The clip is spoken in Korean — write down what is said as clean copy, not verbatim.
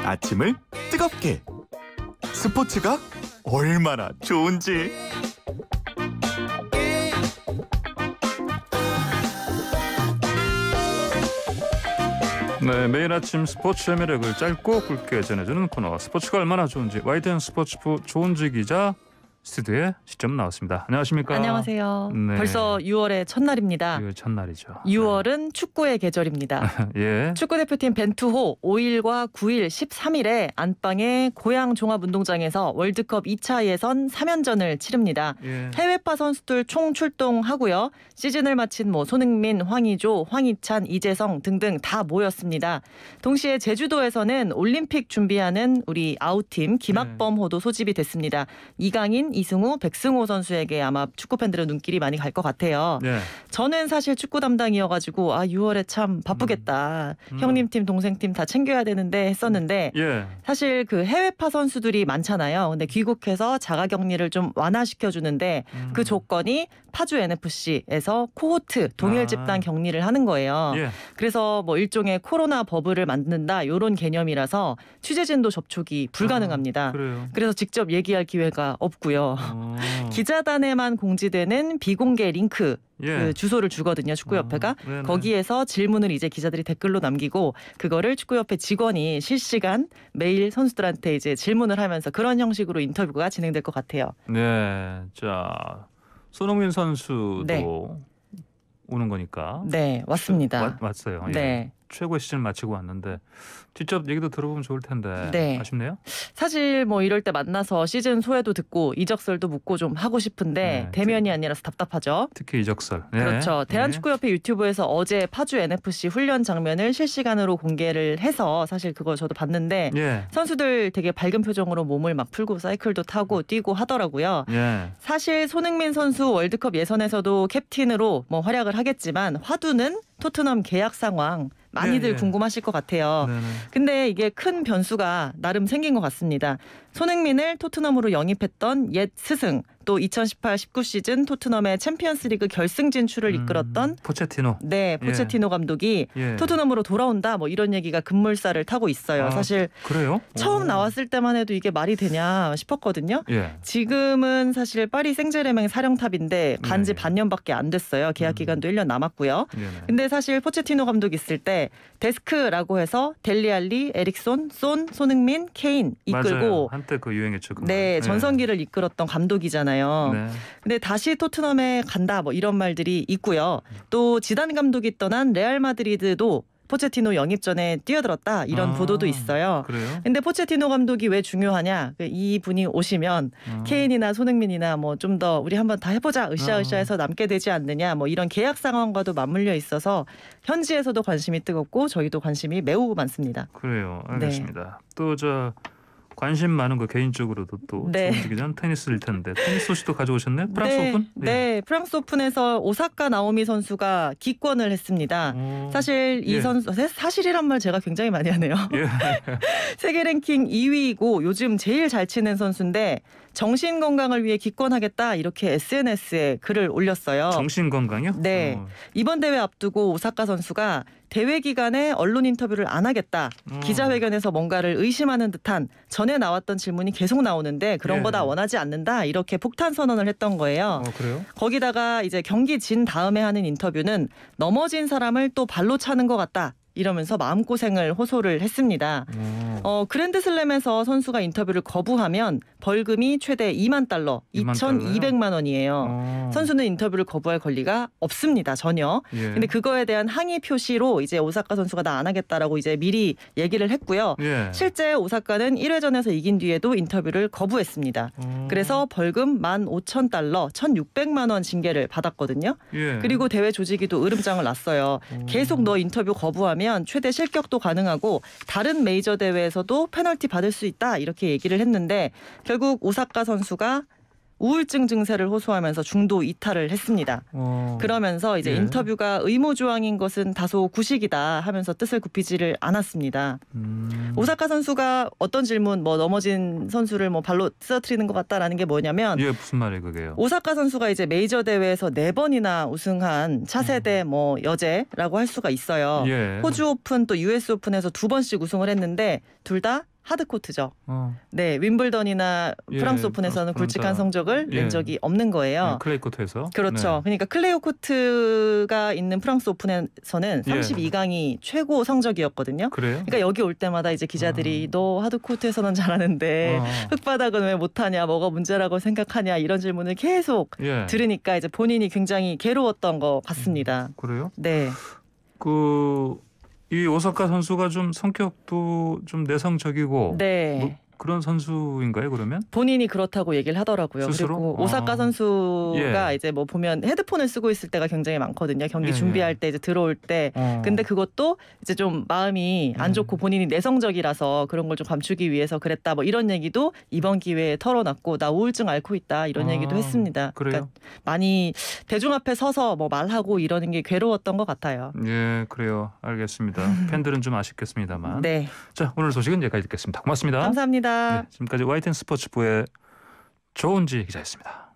아침을 뜨겁게. 스포츠가 얼마나 좋은지. 네, 매일 아침 스포츠의 매력을 짧고 굵게 전해주는 코너, 스포츠가 얼마나 좋은지 YTN 스포츠부 조은지 기자 스튜디오에 직접 나왔습니다. 안녕하십니까? 안녕하세요. 네. 벌써 6월의 첫날입니다. 6월 첫날이죠. 6월은 축구의 계절입니다. 예. 축구대표팀 벤투호 5일과 9일, 13일에 안방의 고양 종합운동장에서 월드컵 2차 예선 3연전을 치릅니다. 예. 해외파 선수들 총 출동하고요. 시즌을 마친 손흥민, 황의조, 황희찬, 이재성 등등 다 모였습니다. 동시에 제주도에서는 올림픽 준비하는 우리 아웃팀 김학범호도 소집이 됐습니다. 이강인, 이승우, 백승호 선수에게 아마 축구 팬들은 눈길이 많이 갈 것 같아요. 예. 저는 사실 축구 담당이어가지고 6월에 참 바쁘겠다. 형님 팀, 동생 팀 다 챙겨야 되는데 했었는데 예. 사실 그 해외파 선수들이 많잖아요. 근데 귀국해서 자가격리를 좀 완화시켜주는데 그 조건이 파주 NFC에서 코호트 동일 집단 격리를 하는 거예요. 예. 그래서 뭐 일종의 코로나 버블을 만든다 이런 개념이라서 취재진도 접촉이 불가능합니다. 그래요. 그래서 직접 얘기할 기회가 없고요. 기자단에만 공지되는 비공개 링크 예. 그 주소를 주거든요. 축구협회가. 네네. 거기에서 질문을 이제 기자들이 댓글로 남기고 그거를 축구협회 직원이 실시간 매일 선수들한테 이제 질문을 하면서 그런 형식으로 인터뷰가 진행될 것 같아요. 네. 자, 손흥민 선수도 네. 오는 거니까. 네, 왔습니다. 왔어요. 예. 네. 최고의 시즌 마치고 왔는데 직접 얘기도 들어보면 좋을 텐데. 네. 아쉽네요. 사실 뭐 이럴 때 만나서 시즌 소회도 듣고 이적설도 묻고 좀 하고 싶은데 네. 대면이 아니라서 답답하죠. 특히 이적설. 네. 그렇죠. 대한축구협회 유튜브에서 어제 파주 NFC 훈련 장면을 실시간으로 공개를 해서 사실 그거 저도 봤는데 예. 선수들 되게 밝은 표정으로 몸을 막 풀고 사이클도 타고 뛰고 하더라고요. 예. 사실 손흥민 선수 월드컵 예선에서도 캡틴으로 뭐 활약을 하겠지만 화두는 토트넘 계약 상황 많이들 예, 예. 궁금하실 것 같아요. 네네. 근데 이게 큰 변수가 나름 생긴 것 같습니다. 손흥민을 토트넘으로 영입했던 옛 스승, 또 2018-19 시즌 토트넘의 챔피언스리그 결승 진출을 이끌었던 포체티노. 네, 포체티노 감독이 예. 토트넘으로 돌아온다 뭐 이런 얘기가 급물살을 타고 있어요. 사실 그래요? 처음 나왔을 때만 해도 이게 말이 되냐 싶었거든요. 예. 지금은 사실 파리 생제르맹 사령탑인데 간지 네. 반년밖에 안 됐어요. 계약 기간도 1년 남았고요. 네네. 근데 사실 포체티노 감독 있을 때 데스크라고 해서 델리알리, 에릭손, 손흥민, 케인 이끌고 맞아요. 한때 그 유행했죠. 그거. 네, 전성기를 이끌었던 감독이잖아요. 네. 근데 다시 토트넘에 간다 뭐 이런 말들이 있고요. 또 지단 감독이 떠난 레알 마드리드도 포체티노 영입 전에 뛰어들었다 이런 보도도 있어요. 그래요? 근데 포체티노 감독이 왜 중요하냐? 이 분이 오시면 케인이나 손흥민이나 뭐 좀 더 우리 한번 다 해보자 으쌰으쌰해서 남게 되지 않느냐 뭐 이런 계약 상황과도 맞물려 있어서 현지에서도 관심이 뜨겁고 저희도 관심이 매우 많습니다. 그래요. 알겠습니다. 또 저 관심 많은 거 개인적으로도 또 네. 조은지 기자는 테니스일 텐데 테니스 소식도 가져오셨네요. 프랑스 네, 오픈? 네, 프랑스 오픈에서 오사카 나오미 선수가 기권을 했습니다. 사실 이 예. 선수 사실이란 말 제가 굉장히 많이 하네요. 예. 세계 랭킹 2위이고 요즘 제일 잘 치는 선수인데 정신 건강을 위해 기권하겠다 이렇게 SNS에 글을 올렸어요. 정신 건강이요? 네. 이번 대회 앞두고 오사카 선수가 대회 기간에 언론 인터뷰를 안 하겠다. 기자회견에서 뭔가를 의심하는 듯한 전에 나왔던 질문이 계속 나오는데 그런 예. 거 다 원하지 않는다. 이렇게 폭탄 선언을 했던 거예요. 그래요? 거기다가 이제 경기 진 다음에 하는 인터뷰는 넘어진 사람을 또 발로 차는 것 같다. 이러면서 마음고생을 호소를 했습니다. 그랜드슬램에서 선수가 인터뷰를 거부하면 벌금이 최대 2만 달러, 2,200만 원이에요. 선수는 인터뷰를 거부할 권리가 없습니다. 전혀. 예. 근데 그거에 대한 항의 표시로 이제 오사카 선수가 나 안 하겠다라고 이제 미리 얘기를 했고요. 예. 실제 오사카는 1회전에서 이긴 뒤에도 인터뷰를 거부했습니다. 그래서 벌금 15,000달러, 1,600만 원 징계를 받았거든요. 예. 그리고 대회 조직위도 으름장을 놨어요. 계속 너 인터뷰 거부하면 최대 실격도 가능하고 다른 메이저 대회에서도 페널티 받을 수 있다 이렇게 얘기를 했는데 결국 오사카 선수가 우울증 증세를 호소하면서 중도 이탈을 했습니다. 그러면서 이제 예. 인터뷰가 의무조항인 것은 다소 구식이다 하면서 뜻을 굽히지를 않았습니다. 오사카 선수가 어떤 질문 뭐 넘어진 선수를 뭐 발로 쓰러뜨리는 것 같다라는 게 뭐냐면 예, 무슨 말이에요 그게요? 오사카 선수가 이제 메이저 대회에서 4번이나 우승한 차세대 뭐 여제라고 할 수가 있어요. 예. 호주 오픈 또 US 오픈에서 2번씩 우승을 했는데 둘 다 하드코트죠. 어. 네, 윈블던이나 예, 프랑스 오픈에서는 프랑스 굵직한 오픈은 성적을 예. 낸 적이 없는 거예요. 네, 클레이 코트에서. 그렇죠. 네. 그러니까 클레이 코트가 있는 프랑스 오픈에서는 예. 32강이 최고 성적이었거든요. 그래요? 그러니까 여기 올 때마다 이제 기자들이 너 하드코트에서는 잘하는데 흙바닥은 왜 못하냐, 뭐가 문제라고 생각하냐 이런 질문을 계속 예. 들으니까 이제 본인이 굉장히 괴로웠던 것 같습니다. 그래요? 네, 이 오사카 선수가 좀 성격도 좀 내성적이고 네. 뭐 그런 선수인가요? 그러면? 본인이 그렇다고 얘기를 하더라고요. 스스로? 그리고 오사카 선수가 예. 이제 뭐 보면 헤드폰을 쓰고 있을 때가 굉장히 많거든요. 경기 예, 준비할 때 이제 들어올 때. 근데 그것도 이제 좀 마음이 안 좋고 본인이 내성적이라서 그런 걸 좀 감추기 위해서 그랬다. 뭐 이런 얘기도 이번 기회에 털어놨고 나 우울증 앓고 있다 이런 얘기도 했습니다. 그래요? 그러니까 많이 대중 앞에 서서 뭐 말하고 이러는 게 괴로웠던 것 같아요. 예, 그래요. 알겠습니다. 팬들은 좀 아쉽겠습니다만. 네, 자, 오늘 소식은 여기까지 듣겠습니다. 고맙습니다. 감사합니다. 네, 지금까지 YTN 스포츠부의 조은지 기자였습니다.